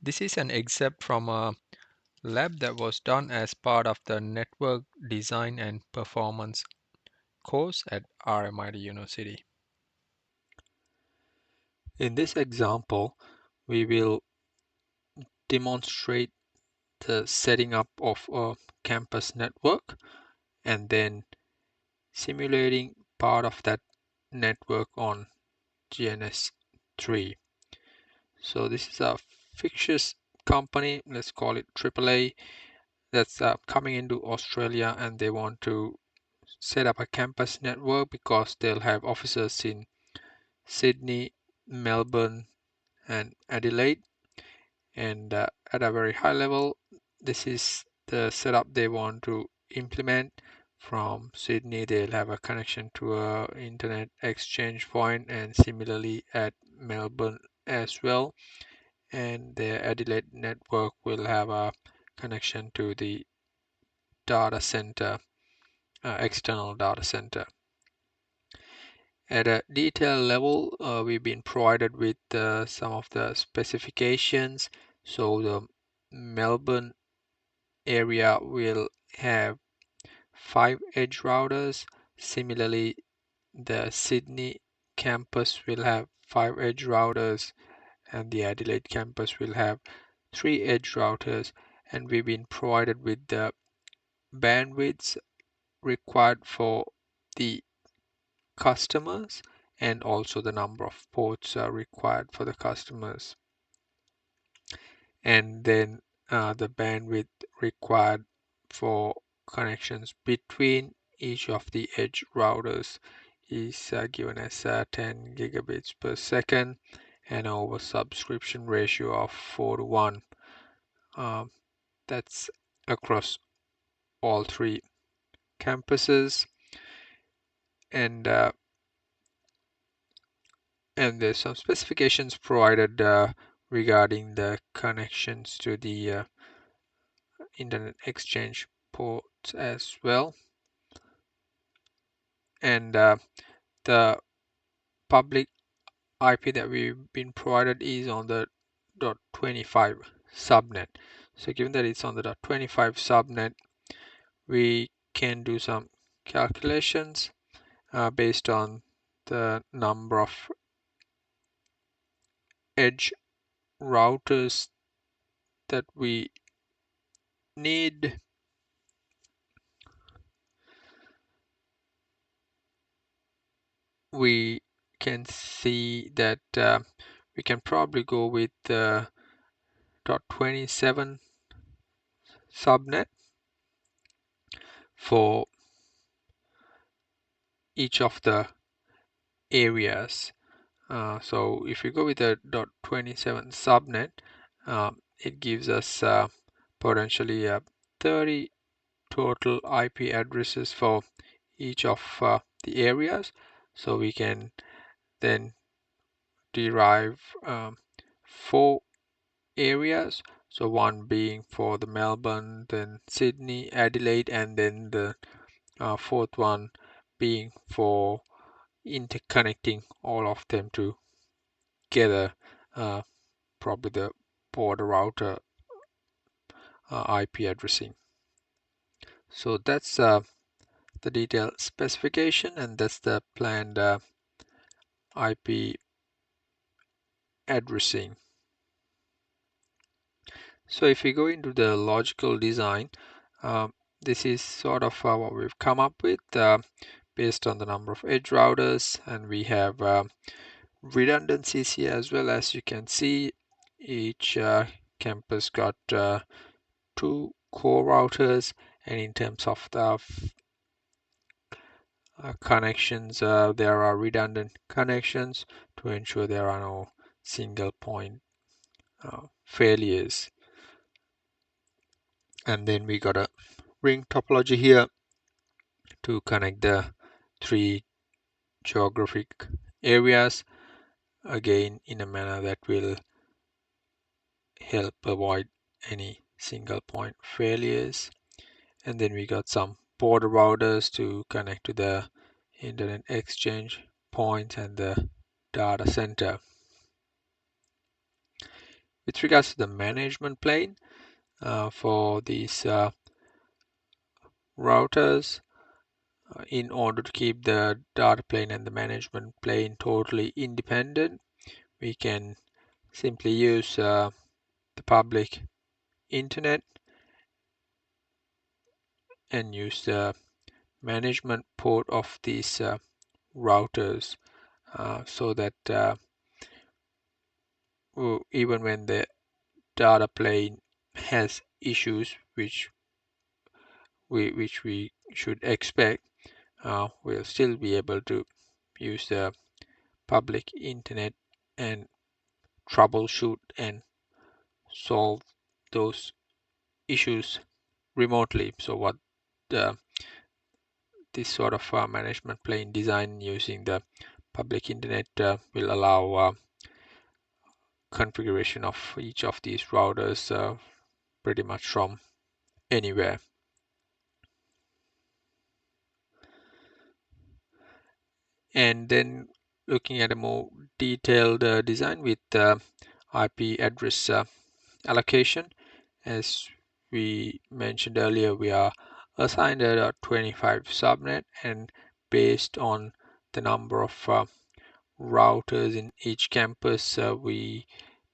This is an excerpt from a lab that was done as part of the Network Design and Performance course at RMIT University. In this example, we will demonstrate the setting up of a campus network and then simulating part of that network on GNS3. So this is a fictitious company, let's call it AAA, that's coming into Australia, and they want to set up a campus network because they'll have offices in Sydney, Melbourne, and Adelaide. And at a very high level, this is the setup they want to implement. From Sydney, they'll have a connection to a internet exchange point, and similarly at Melbourne as well. And their Adelaide network will have a connection to the data center, external data center. At a detail level, we've been provided with some of the specifications. So the Melbourne area will have 5 edge routers. Similarly, the Sydney campus will have 5 edge routers, and the Adelaide campus will have 3 edge routers. And we've been provided with the bandwidths required for the customers and also the number of ports are required for the customers, and then the bandwidth required for connections between each of the edge routers is given as 10 gigabits per second and over subscription ratio of 4:1. That's across all 3 campuses, and there's some specifications provided regarding the connections to the internet exchange ports as well. And the public IP that we've been provided is on the .25 subnet. So given that it's on the .25 subnet, we can do some calculations based on the number of edge routers that we need. We can see that we can probably go with the .27 subnet for each of the areas. So if we go with the .27 subnet, it gives us potentially 30 total IP addresses for each of the areas. So we can then derive 4 areas. So one being for the Melbourne, then Sydney, Adelaide, and then the 4th one being for interconnecting all of them together, probably the border router IP addressing. So that's the detailed specification, and that's the planned IP addressing. So if we go into the logical design, this is sort of what we've come up with based on the number of edge routers, and we have redundancies here as well. As you can see, each campus got 2 core routers, and in terms of the connections, there are redundant connections to ensure there are no single point failures. And then we got a ring topology here to connect the 3 geographic areas, again in a manner that will help avoid any single point failures. And then we got some border routers to connect to the internet exchange points and the data center. With regards to the management plane for these routers, in order to keep the data plane and the management plane totally independent, we can simply use the public internet and use the management port of these routers so that even when the data plane has issues, which we should expect, we'll still be able to use the public internet and troubleshoot and solve those issues remotely. So what this sort of management plane design using the public internet will allow configuration of each of these routers pretty much from anywhere. And then looking at a more detailed design with IP address allocation. As we mentioned earlier, we are assigned a 25 subnet, and based on the number of routers in each campus, we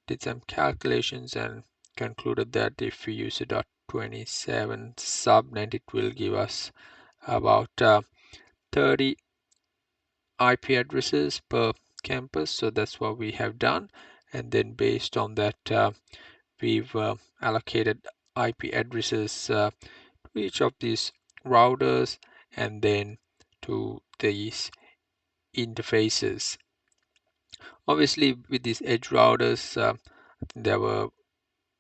did some calculations and concluded that if we use a .27 subnet, it will give us about 30 IP addresses per campus. So that's what we have done, and then based on that, we've allocated IP addresses to each of these routers and then to these interfaces. Obviously, with these edge routers, there were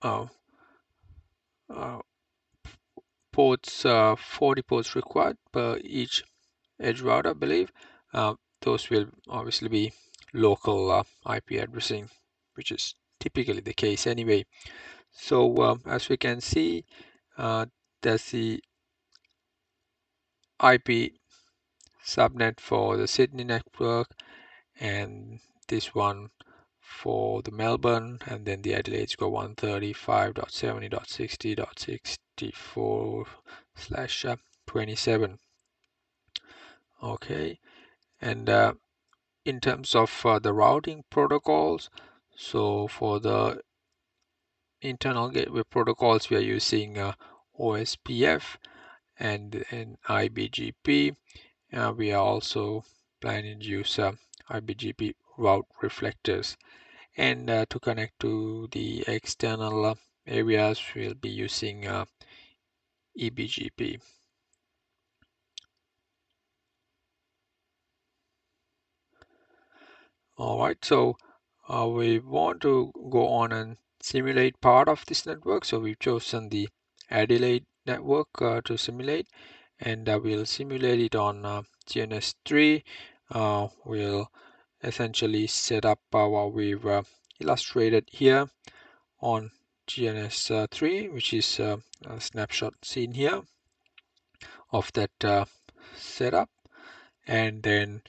uh, uh, ports, 40 ports required per each edge router, I believe. Those will obviously be local IP addressing, which is typically the case anyway. So as we can see, that's the IP subnet for the Sydney network, and this one for the Melbourne, and then the Adelaide's got 135.70.60.64/27. Okay, and in terms of the routing protocols, so for the internal gateway protocols, we are using OSPF and IBGP. We are also planning to use IBGP route reflectors. And to connect to the external areas, we'll be using EBGP. All right, so we want to go on and simulate part of this network. So we've chosen the Adelaide network to simulate, and we'll simulate it on GNS3. We'll essentially set up what we've illustrated here on GNS3, which is a snapshot seen here of that setup. And then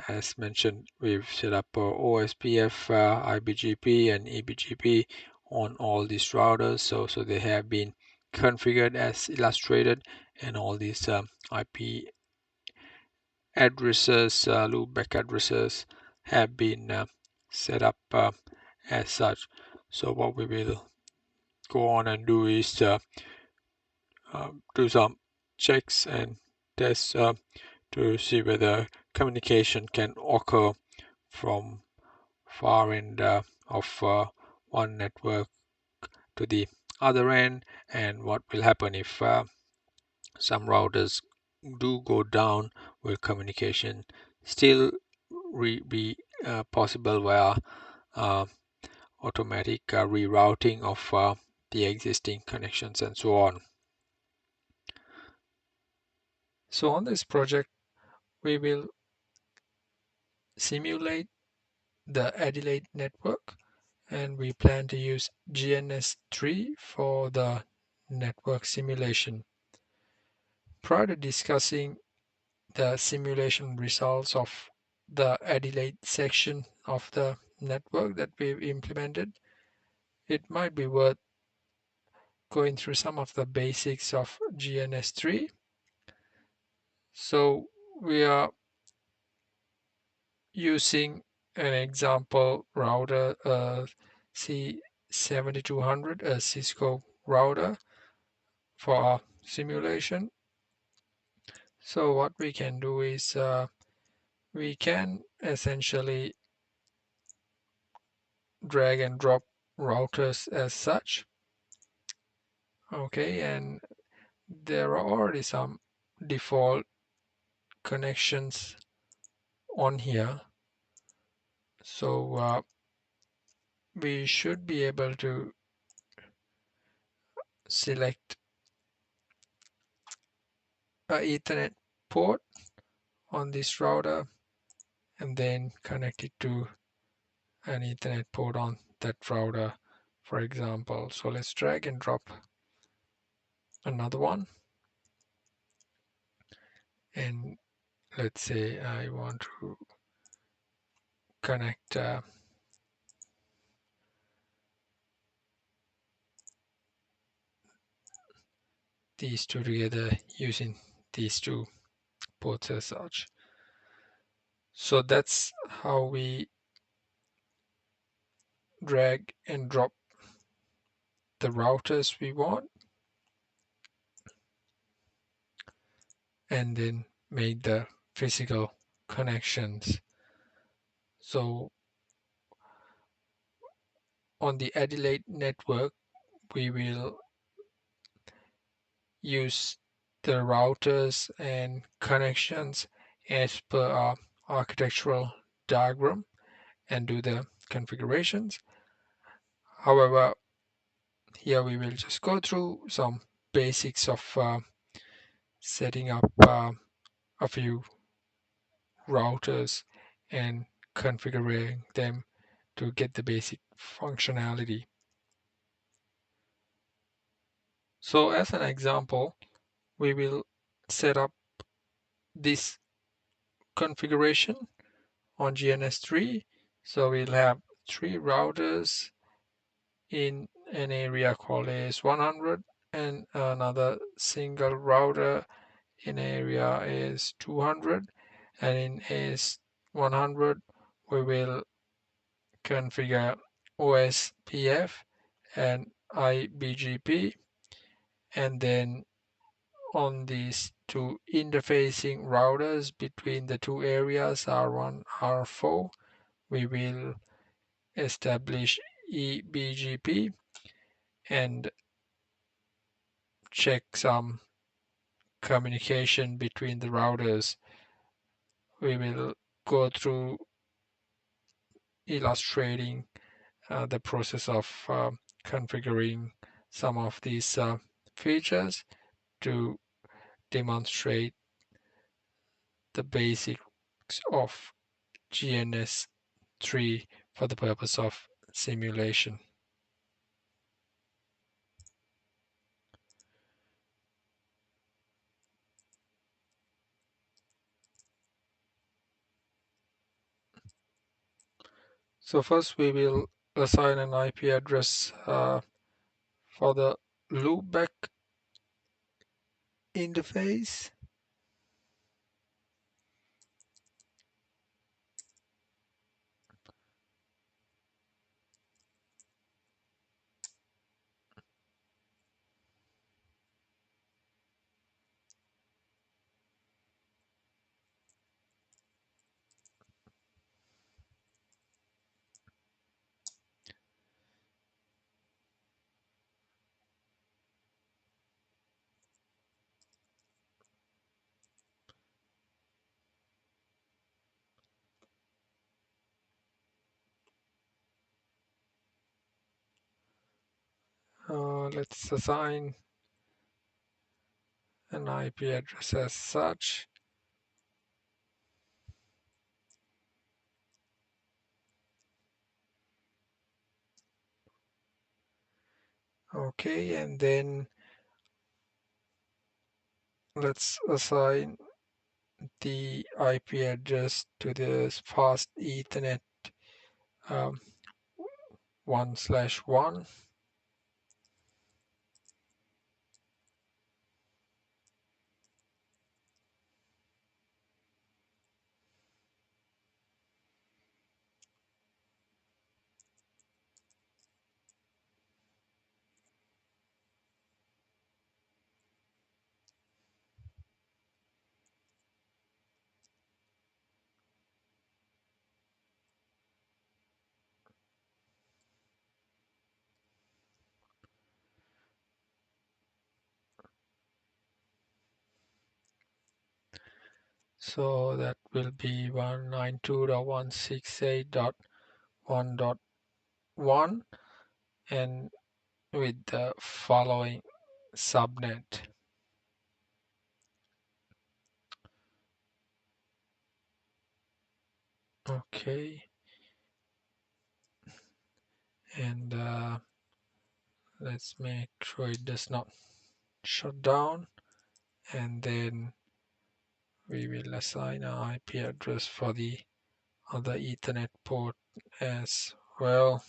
as mentioned, we've set up OSPF, IBGP and EBGP on all these routers, so they have been configured as illustrated, and all these IP addresses, loopback addresses have been set up as such. So what we will go on and do is do some checks and tests to see whether communication can occur from far end of one network to the other end, and what will happen if some routers do go down. Will communication still be possible via automatic rerouting of the existing connections and so on? So on this project, we will simulate the Adelaide network, and we plan to use GNS3 for the network simulation. Prior to discussing the simulation results of the Adelaide section of the network that we've implemented, it might be worth going through some of the basics of GNS3. So we are using an example router, C7200, a Cisco router for our simulation. So what we can do is we can essentially drag and drop routers as such. Okay, and there are already some default connections on here. So we should be able to select a Ethernet port on this router and then connect it to an Ethernet port on that router, for example. So let's drag and drop another one. And let's say I want to connect these two together using these two ports as such. So that's how we drag and drop the routers we want and then make the physical connections. So on the Adelaide network, we will use the routers and connections as per our architectural diagram and do the configurations. However, here we will just go through some basics of setting up a few routers and configuring them to get the basic functionality. So as an example, we will set up this configuration on GNS3. So we'll have 3 routers in an area called AS100 and another single router in area is 200, and in AS100 we will configure OSPF and IBGP, and then on these two interfacing routers between the two areas R1, R4, we will establish eBGP and check some communication between the routers. We will go through illustrating the process of configuring some of these features to demonstrate the basics of GNS3 for the purpose of simulation. So first we will assign an IP address for the loopback interface. Let's assign an IP address as such. Okay, and then let's assign the IP address to the fast Ethernet um, 1/1. So that will be 192.168.1.1 and with the following subnet. Okay, and let's make sure it does not shut down, and then we will assign an IP address for the other Ethernet port as well.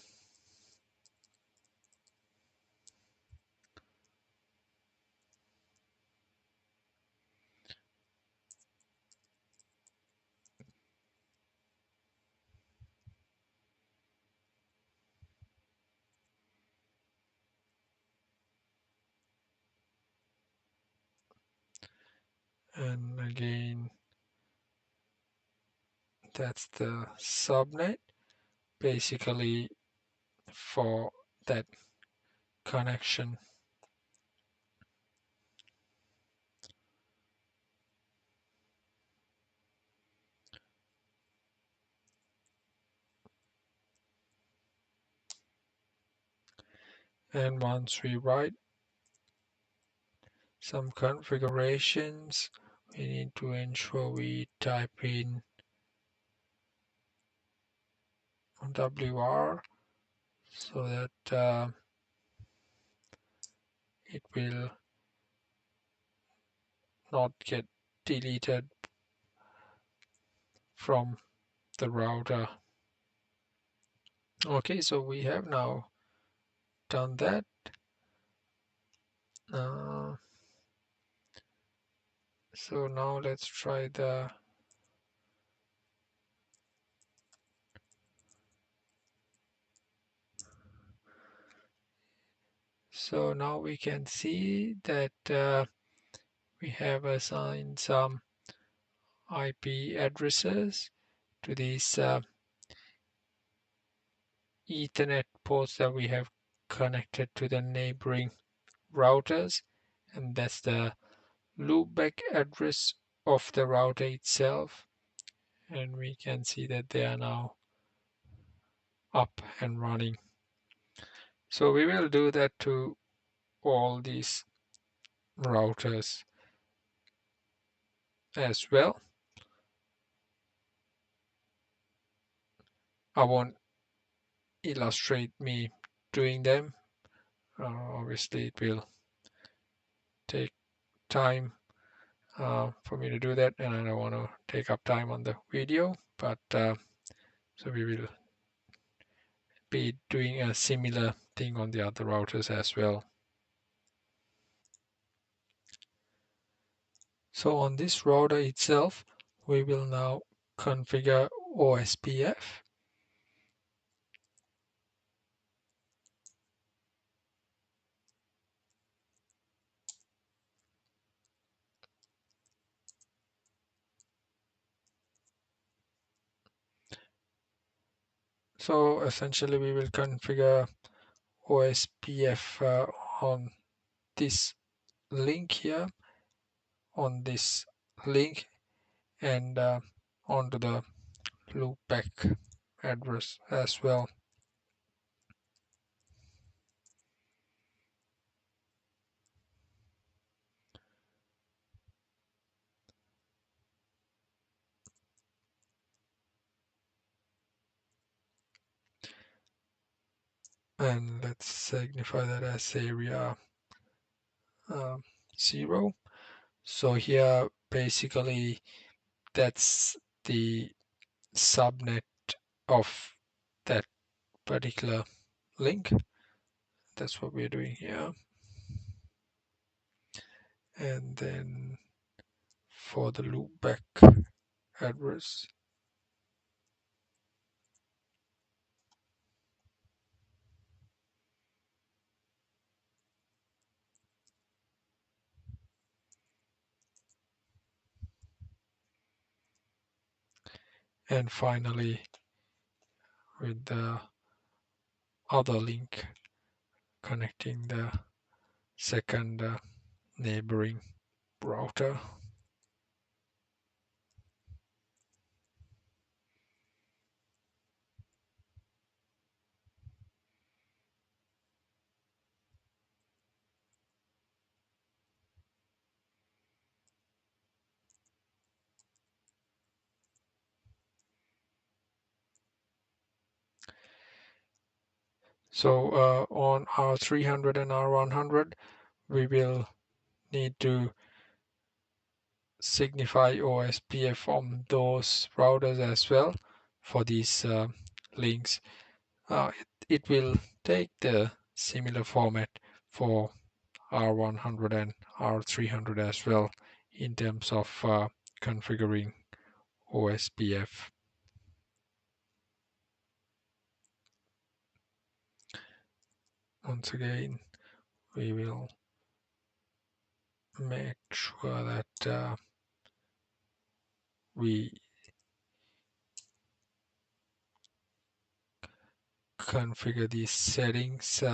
And again, that's the subnet basically for that connection. And once we write some configurations, we need to ensure we type in WR so that it will not get deleted from the router. Okay, so we have now done that. So now let's try the so now we can see that we have assigned some IP addresses to these Ethernet ports that we have connected to the neighboring routers, and that's the loopback address of the router itself, and we can see that they are now up and running. So we will do that to all these routers as well. I won't illustrate me doing them. Obviously it will take time for me to do that, and I don't want to take up time on the video, but so we will be doing a similar thing on the other routers as well. So on this router itself, we will now configure OSPF. So essentially we will configure OSPF on this link here, on this link, and onto the loopback address as well. And let's signify that as area 0. So here basically that's the subnet of that particular link. That's what we're doing here. And then for the loopback address, and finally with the other link connecting the second neighboring router. So on R300 and R100, we will need to signify OSPF on those routers as well for these links. It will take the similar format for R100 and R300 as well in terms of configuring OSPF. Once again, we will make sure that we configure these settings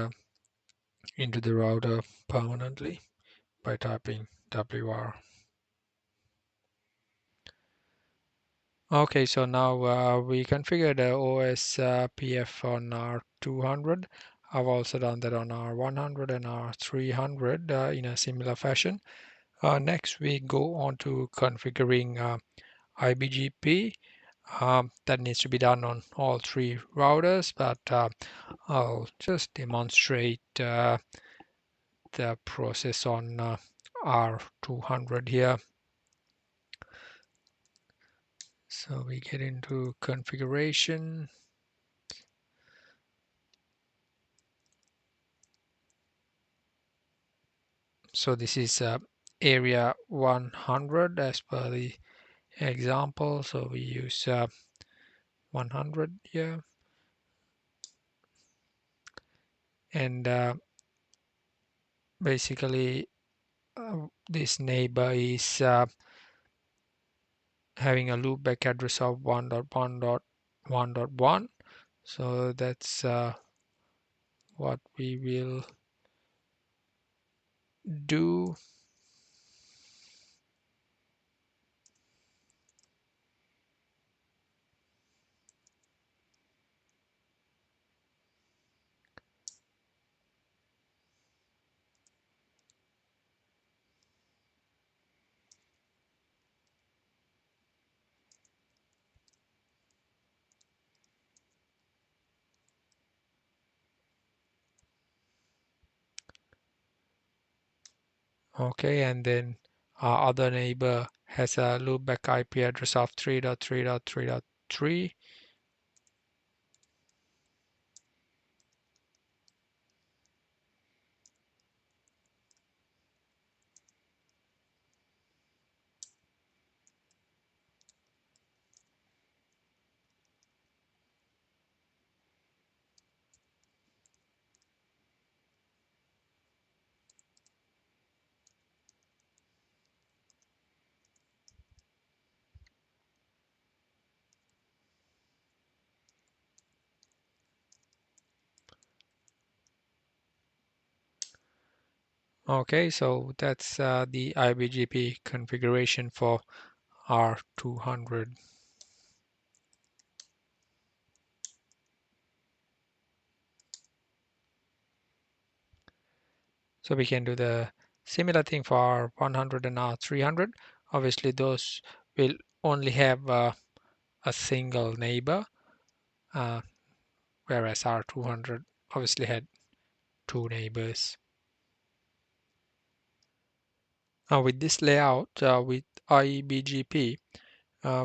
into the router permanently by typing WR. Okay, so now we configured the OSPF on R200. I've also done that on R100 and R300 in a similar fashion. Next, we go on to configuring IBGP. That needs to be done on all three routers, but I'll just demonstrate the process on R200 here. So we get into configuration. So this is area 100 as per the example. So we use 100 here. And basically this neighbor is having a loopback address of 1.1.1.1. So that's what we will do. Okay, and then our other neighbor has a loopback IP address of 3.3.3.3. Okay, so that's the IBGP configuration for R200. So we can do the similar thing for R100 and R300. Obviously, those will only have a single neighbor, whereas R200 obviously had two neighbors. With this layout, with IBGP,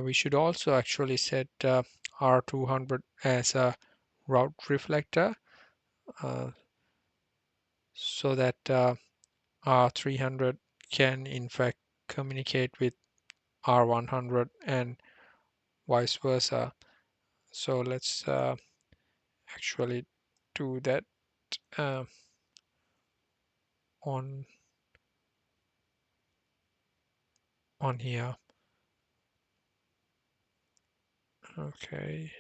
we should also actually set R200 as a route reflector. so that R300 can in fact communicate with R100 and vice versa. So let's actually do that uh, on here. Okay.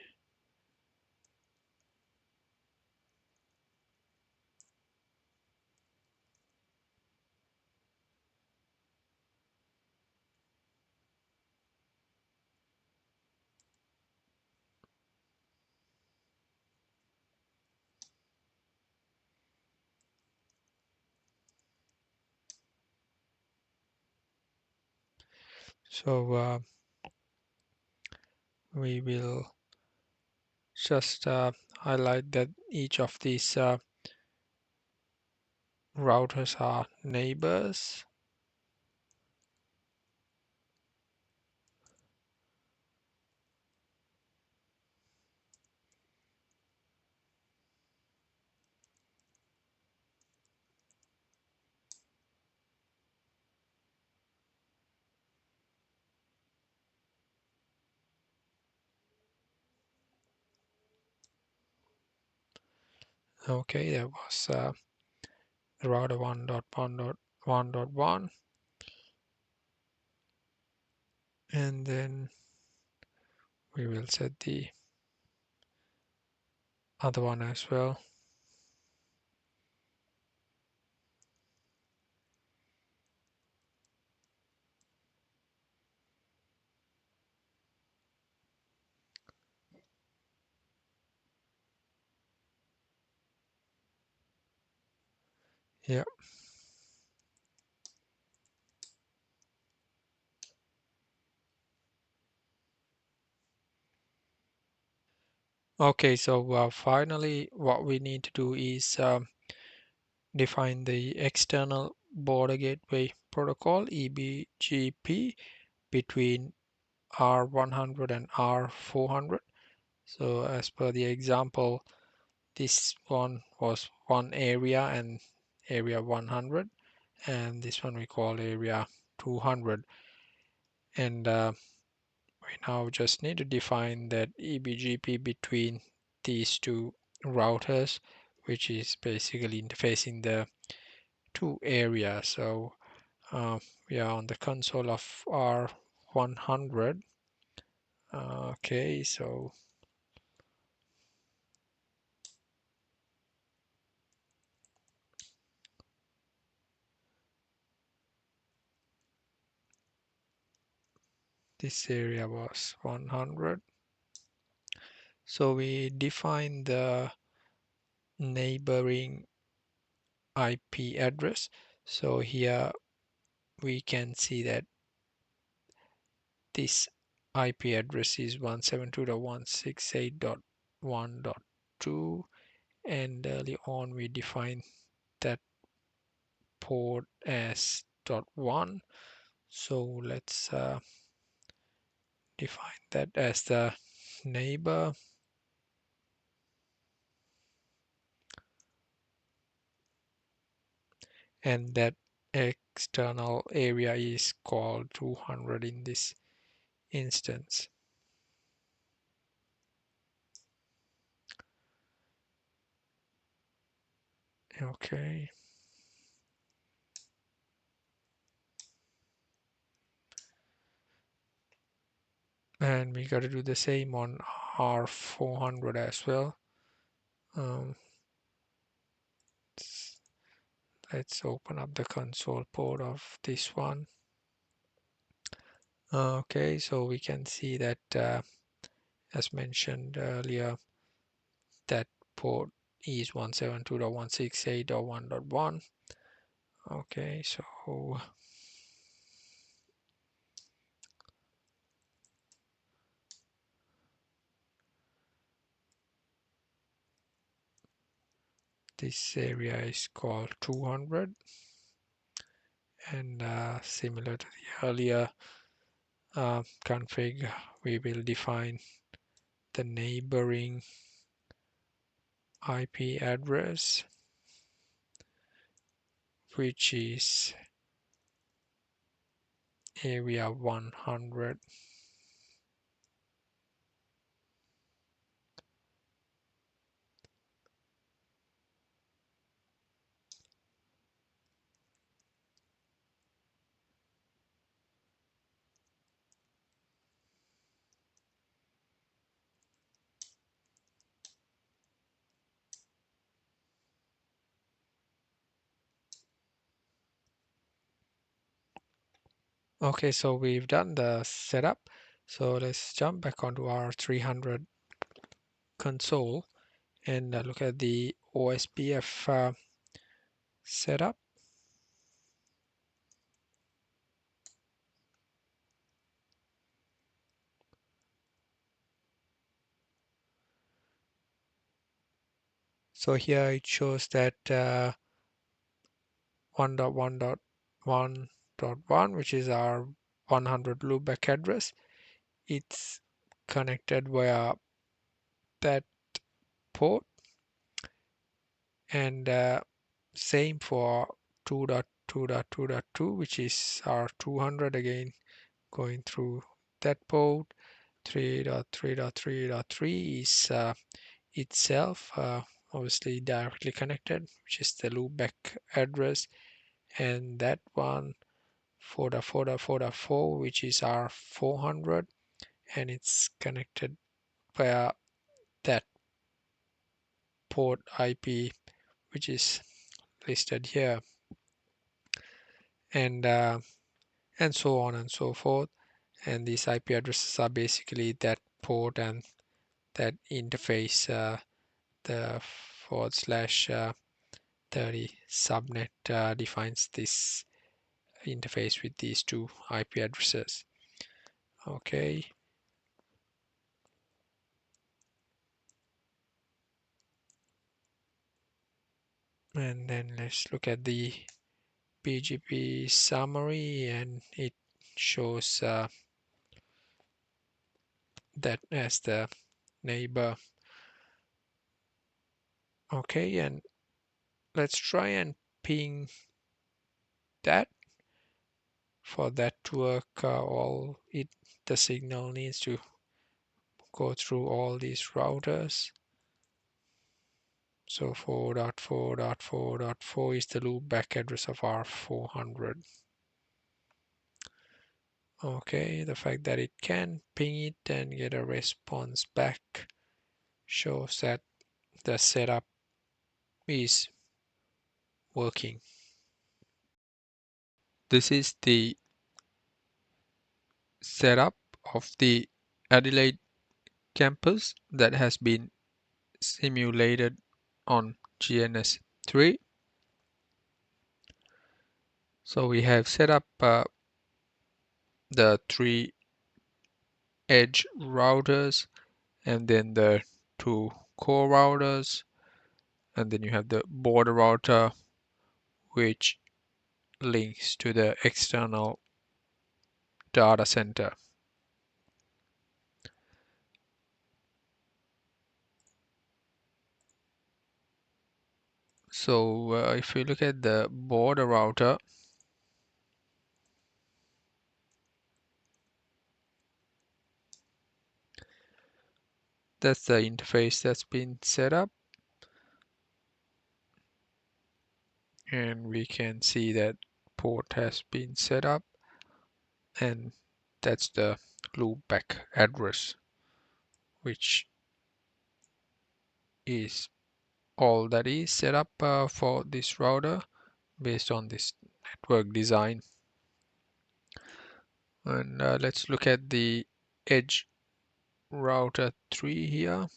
So we will just highlight that each of these routers are neighbors. Okay, that was router 1.1.1.1, and then we will set the other one as well. Yeah. Okay, so finally what we need to do is define the external border gateway protocol EBGP between R100 and R400. So as per the example, this one was one area and area 100, and this one we call area 200. And we now just need to define that EBGP between these two routers, which is basically interfacing the two areas. So we are on the console of R100. Okay, so this area was 100. So we define the neighboring IP address. So here we can see that this IP address is 172.168.1.2, and early on we define that port as .1. So let's define that as the neighbor, and that external area is called 200 in this instance. Okay. And we got to do the same on R400 as well. Let's open up the console port of this one. Okay, so we can see that as mentioned earlier, that port is 172.168.1.1. Okay, so this area is called 200, and similar to the earlier config, we will define the neighboring IP address, which is area 100. Okay, so we've done the setup. So let's jump back onto our 300 console and look at the OSPF setup. So here it shows that 1.1.1.1, which is our 100 loopback address, it's connected via that port, and same for 2.2.2.2, which is our 200, again going through that port. 3.3.3.3 is itself obviously directly connected, which is the loopback address, and that one 4.4.4.4, which is our 400, and it's connected via that port IP, which is listed here, and so on and so forth. And these IP addresses are basically that port and that interface, the /30 subnet defines this interface with these two IP addresses. Okay. And then let's look at the BGP summary, and it shows that as the neighbor. Okay, and let's try and ping that. For that to work, the signal needs to go through all these routers. So 4.4.4.4 is the loopback address of our 400. Okay, the fact that it can ping it and get a response back shows that the setup is working. This is the setup of the Adelaide campus that has been simulated on GNS3. So we have set up the 3 edge routers, and then the 2 core routers, and then you have the border router, which links to the external data center. So if you look at the border router, that's the interface that's been set up, and we can see that port has been set up, and that's the loopback address, which is all that is set up for this router based on this network design. And let's look at the edge router 3 here.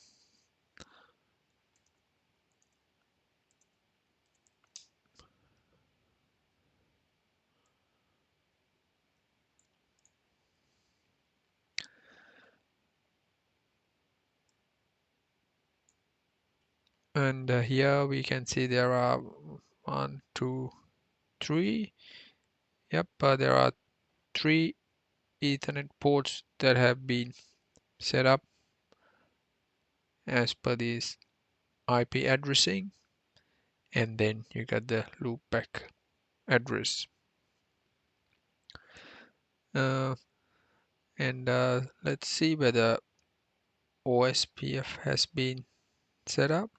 And here we can see there are 1, 2, 3. Yep, there are 3 Ethernet ports that have been set up as per these IP addressing, and then you got the loopback address. Let's see whether OSPF has been set up.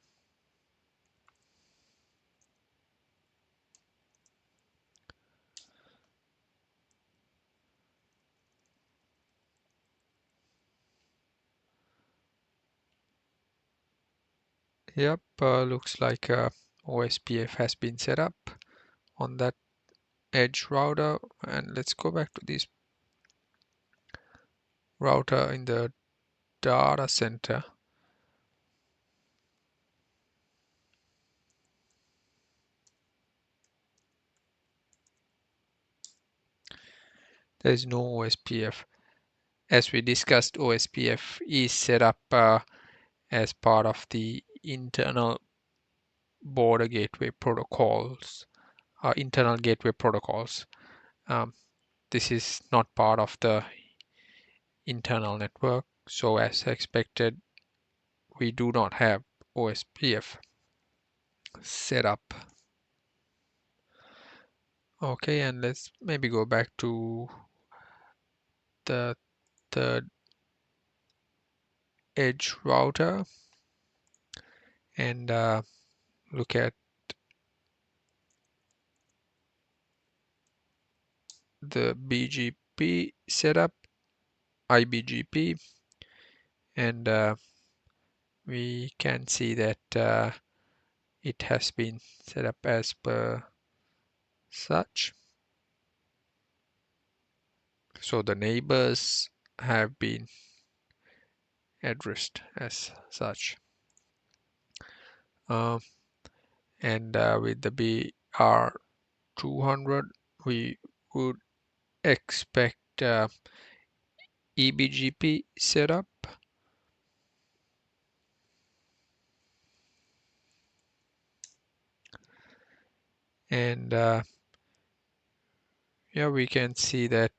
Yep, looks like OSPF has been set up on that edge router. And let's go back to this router in the data center. There is no OSPF. As we discussed, OSPF is set up as part of the internal border gateway protocols, internal gateway protocols. This is not part of the internal network, so as expected, we do not have OSPF set up. Okay, and let's maybe go back to the third edge router and look at the BGP setup, IBGP, and we can see that it has been set up as per such. So the neighbors have been addressed as such. And with the BR200, we would expect EBGP setup. And yeah, we can see that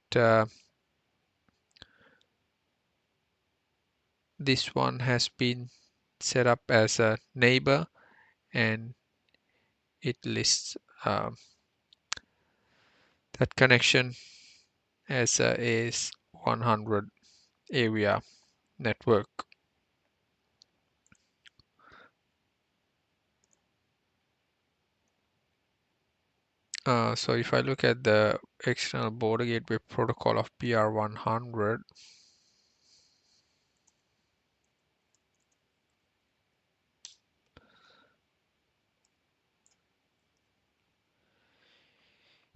this one has been set up as a neighbor, and it lists that connection as a AS100 area network. So if I look at the external border gateway protocol of BR100,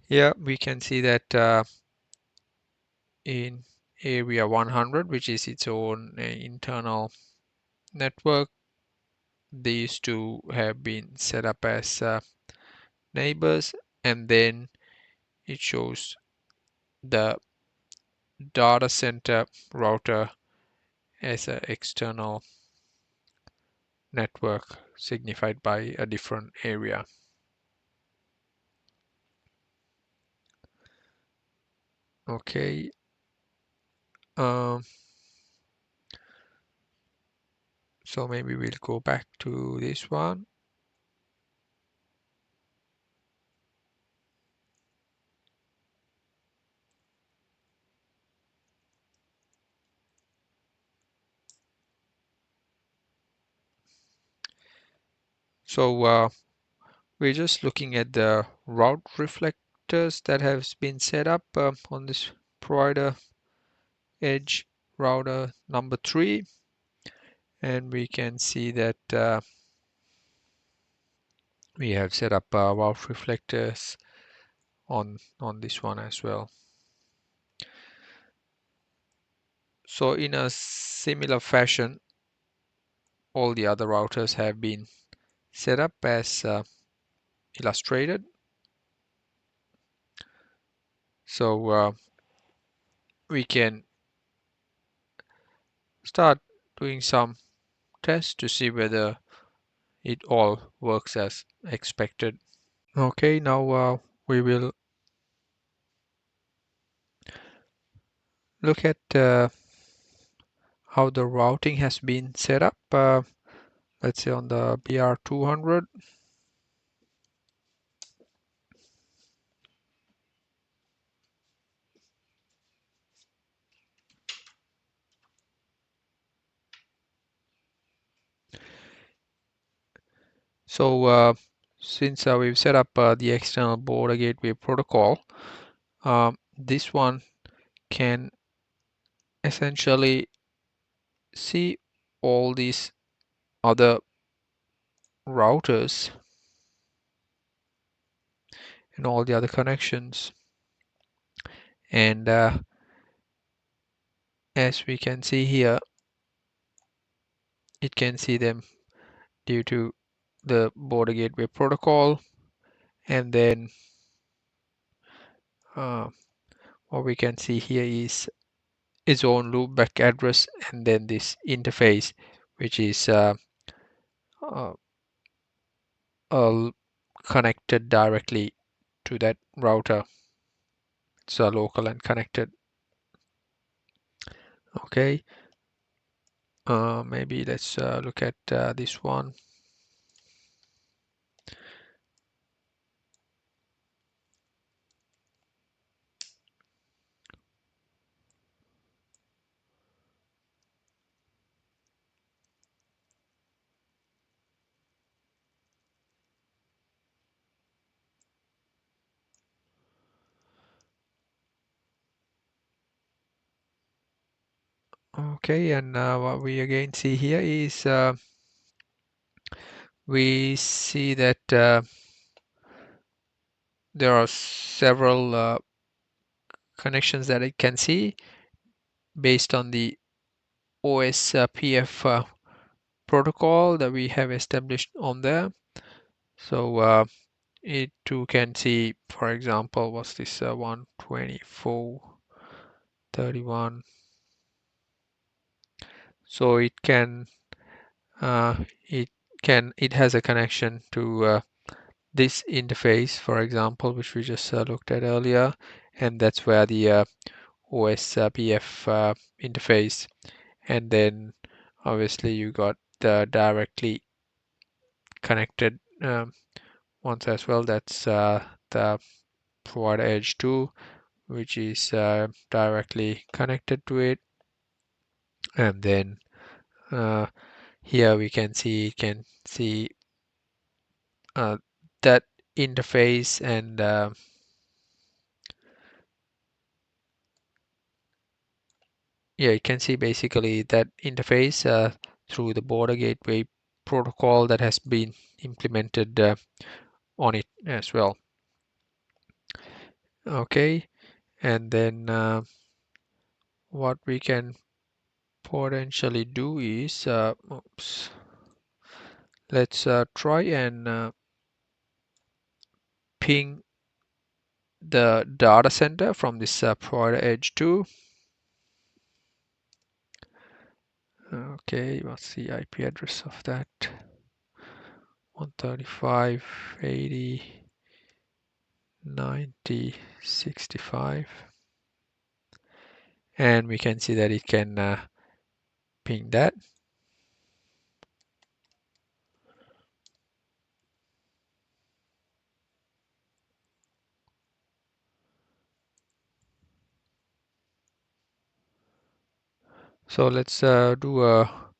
yeah, we can see that in area 100, which is its own internal network, these two have been set up as neighbors, and then it shows the data center router as an external network signified by a different area. Okay. So maybe we'll go back to this one. So we're just looking at the route reflectors that has been set up on this provider edge router number 3, and we can see that we have set up route reflectors on this one as well. So in a similar fashion, all the other routers have been set up as illustrated. So we can start doing some tests to see whether it all works as expected. Okay, now we will look at how the routing has been set up. let's say on the BR200. So since we've set up the external border gateway protocol, this one can essentially see all these other routers and all the other connections. And as we can see here, it can see them due to the border gateway protocol. And then what we can see here is its own loopback address, and then this interface, which is uh, connected directly to that router. It's local and connected. Okay, maybe let's look at this one. Okay, and what we again see here is we see that there are several connections that it can see based on the OSPF protocol that we have established on there. So it too can see, for example, what's this 124.31. So it can it has a connection to this interface, for example, which we just looked at earlier, and that's where the OSPF interface, and then obviously you got the directly connected ones as well. That's the provider edge 2, which is directly connected to it, and then here we can see that interface, and yeah, you can see basically that interface through the border gateway protocol that has been implemented on it as well. Okay, and then what we can potentially do is let's try and ping the data center from this provider edge 2. Okay, what's the IP address of that? 135.80.90.65, and we can see that it can ping that. So let's do a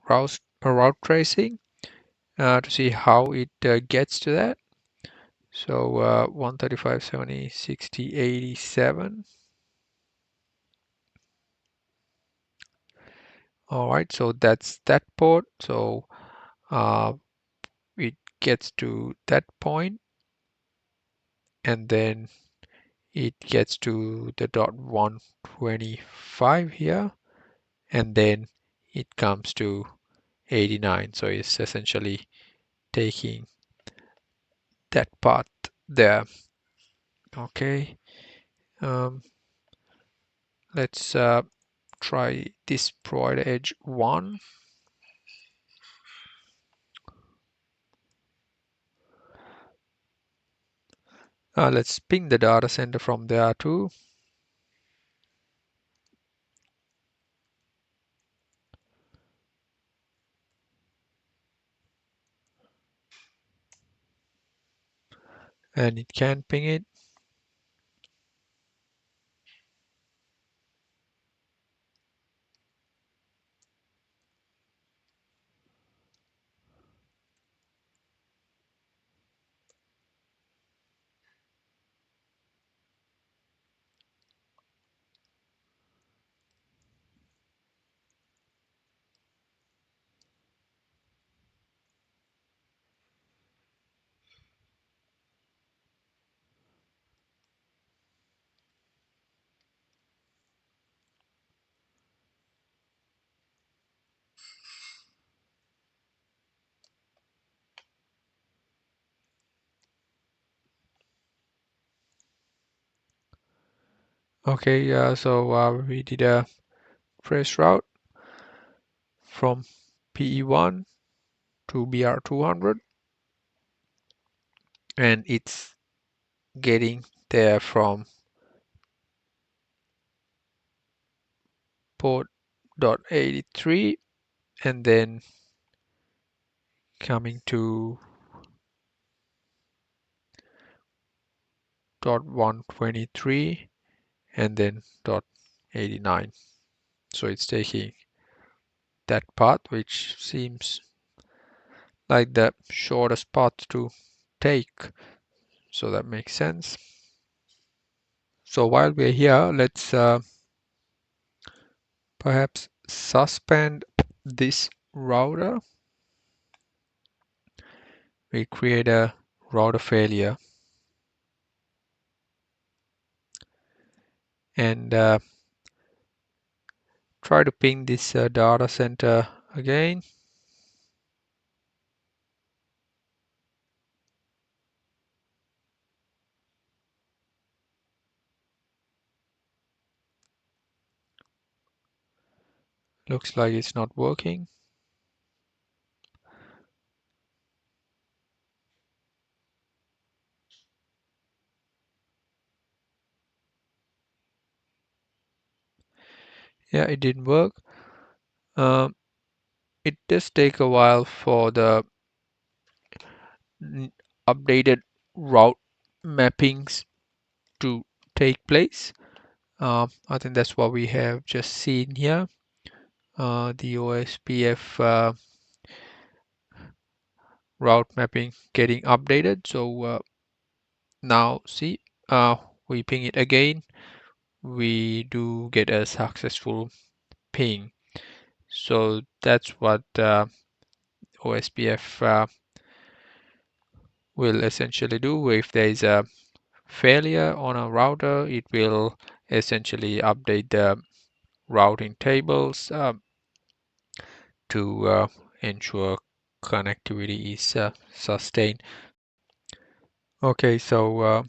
route tracing to see how it gets to that. So 135.70.60.87. All right, so that's that port. So it gets to that point, and then it gets to the dot 125 here, and then it comes to 89. So it's essentially taking that path there. Okay, let's try this provider edge 1. Let's ping the data center from there too. and it can ping it. Okay, so we did a trace route from PE1 to BR200, and it's getting there from port .83 and then coming to .123 and then .89. So it's taking that path, which seems like the shortest path to take. So that makes sense. So while we're here, let's perhaps suspend this router. We create a router failure and try to ping this data center again. Looks like it's not working. Yeah, it didn't work. It does take a while for the updated route mappings to take place. I think that's what we have just seen here. The OSPF route mapping getting updated. So now see, we ping it again. We do get a successful ping. So that's what OSPF will essentially do. If there is a failure on a router, it will essentially update the routing tables to ensure connectivity is sustained. Okay, so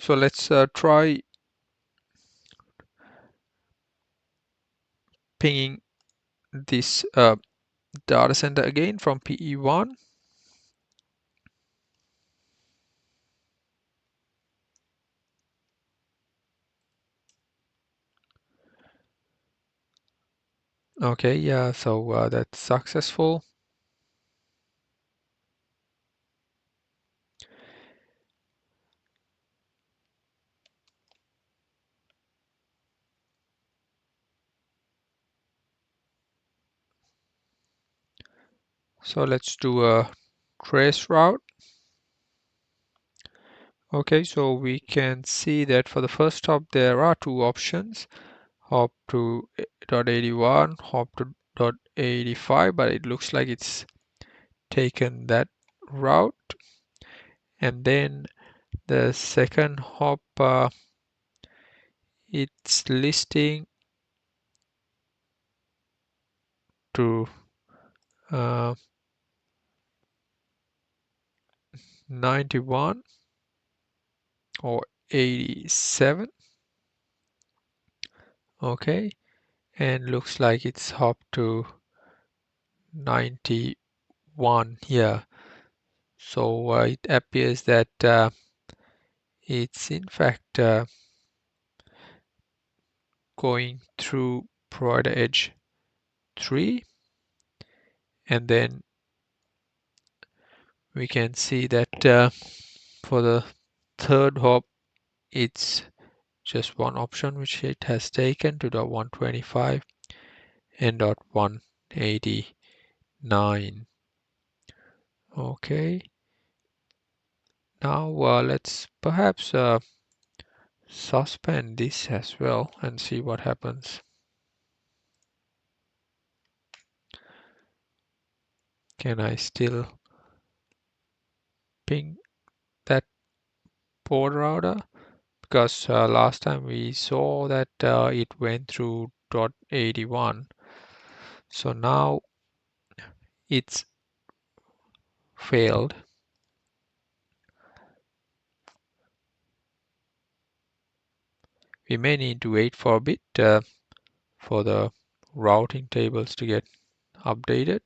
let's try pinging this data center again from PE1. Okay, yeah, so that's successful. So let's do a trace route. Okay, so we can see that for the first hop there are two options: hop to .81, hop to .85, but it looks like it's taken that route. And then the second hop, it's listing to 91 or 87. Okay, and looks like it's hop to 91 here. So it appears that it's in fact going through provider edge 3, and then we can see that for the third hop it's just one option which it has taken to dot 125 and dot 189. Okay, now let's perhaps suspend this as well and see what happens. Can I still ping that port router? Because last time we saw that it went through dot 81. So now it's failed. We may need to wait for a bit for the routing tables to get updated.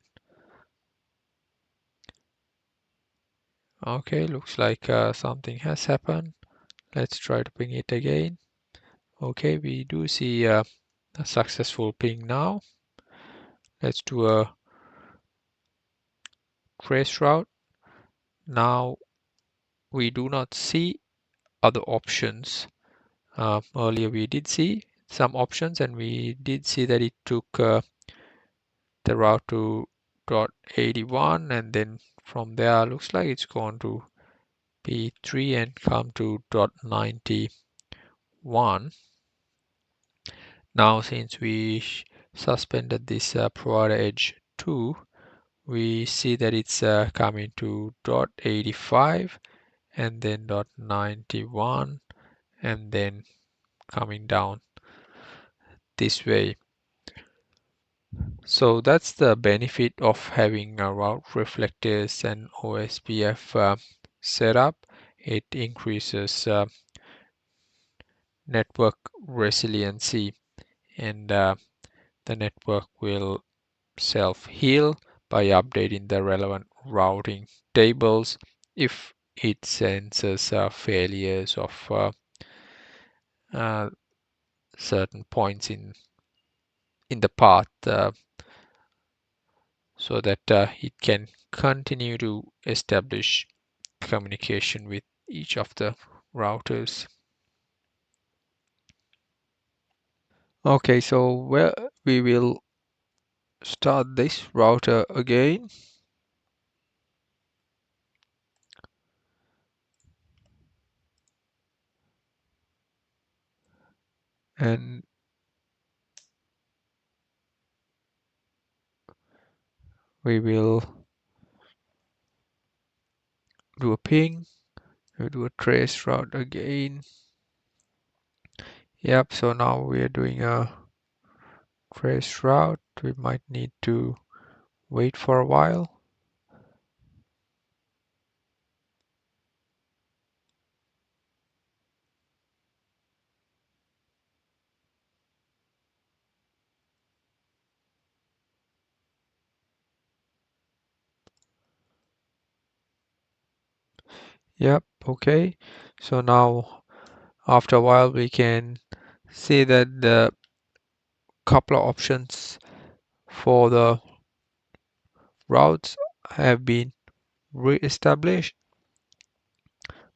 Okay, looks like something has happened. Let's try to ping it again. Okay, we do see a successful ping now. Let's do a trace route. Now we do not see other options. Earlier we did see some options and we did see that it took the route to dot 81 and then from there looks like it's gone to P3 and come to dot 91. Now since we suspended this provider edge 2, we see that it's coming to dot 85 and then dot 91 and then coming down this way. So that's the benefit of having a route reflectors and OSPF set up. It increases network resiliency and the network will self-heal by updating the relevant routing tables if it senses failures of certain points in the path so that it can continue to establish communication with each of the routers. Okay, so we will start this router again. And we will do a ping. We'll do a trace route again. Yep, so now we are doing a trace route. We might need to wait for a while. Yep, okay. So now after a while we can see that the couple of options for the routes have been re-established.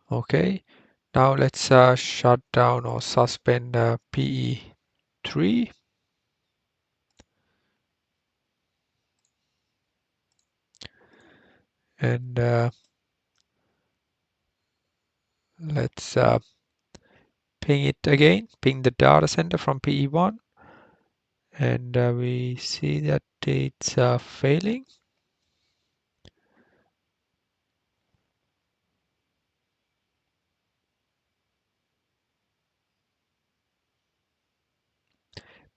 Okay, now let's shut down or suspend PE3. And let's ping it again, ping the data center from PE1. And we see that it's failing.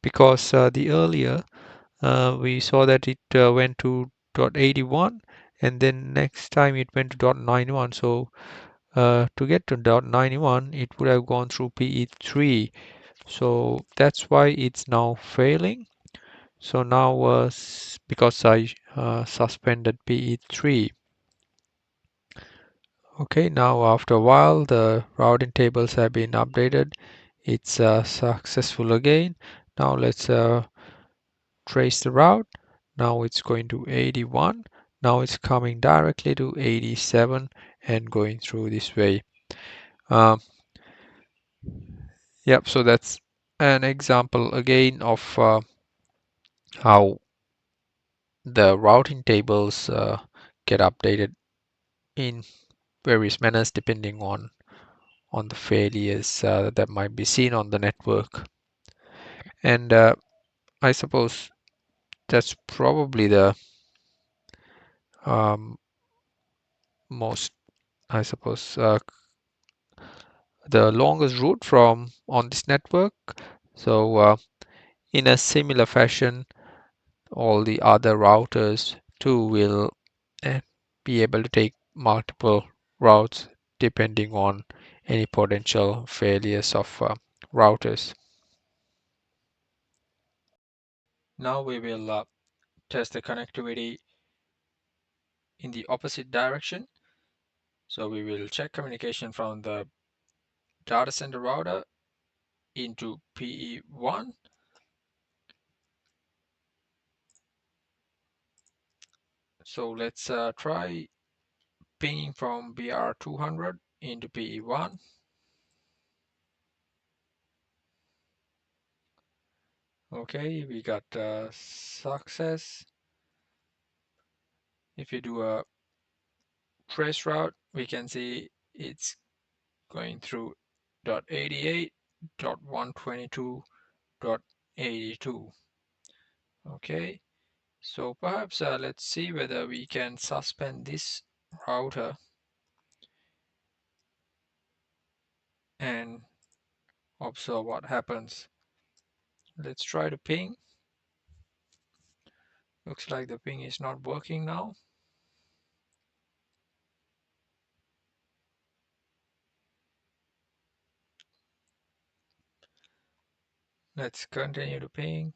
Because the earlier we saw that it went to dot 81 and then next time it went to dot 91. So to get to dot 91 it would have gone through PE3. So that's why it's now failing. So now because I suspended PE3. Okay, now after a while the routing tables have been updated. It's successful again. Now let's trace the route. Now it's going to 81. Now it's coming directly to 87 and going through this way. Um, yep, so that's an example again of how the routing tables get updated in various manners depending on the failures that might be seen on the network. And I suppose that's probably the um, most, I suppose, the longest route from on this network. So in a similar fashion, all the other routers too will uh, be able to take multiple routes depending on any potential failures of routers. Now we will test the connectivity in the opposite direction. So we will check communication from the data center router into PE1. So let's try pinging from BR200 into PE1. Okay, we got success. If you do a trace route, we can see it's going through .88, .122.82. Okay, so perhaps let's see whether we can suspend this router and observe what happens. Let's try to ping. Looks like the ping is not working now. Let's continue to ping.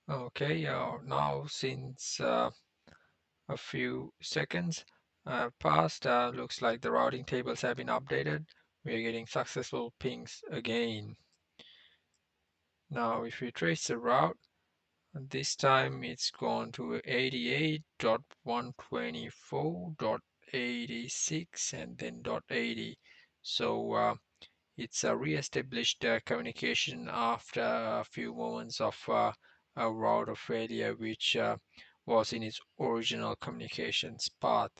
Okay, now since a few seconds passed, looks like the routing tables have been updated. We are getting successful pings again. Now if we trace the route, this time it's gone to 88.124.86 and then .80. So it's a re-established communication after a few moments of a router failure which was in its original communications path.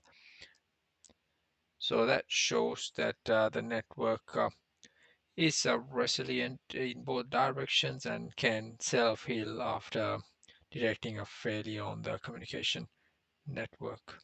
So that shows that the network is resilient in both directions and can self-heal after detecting a failure on the communication network.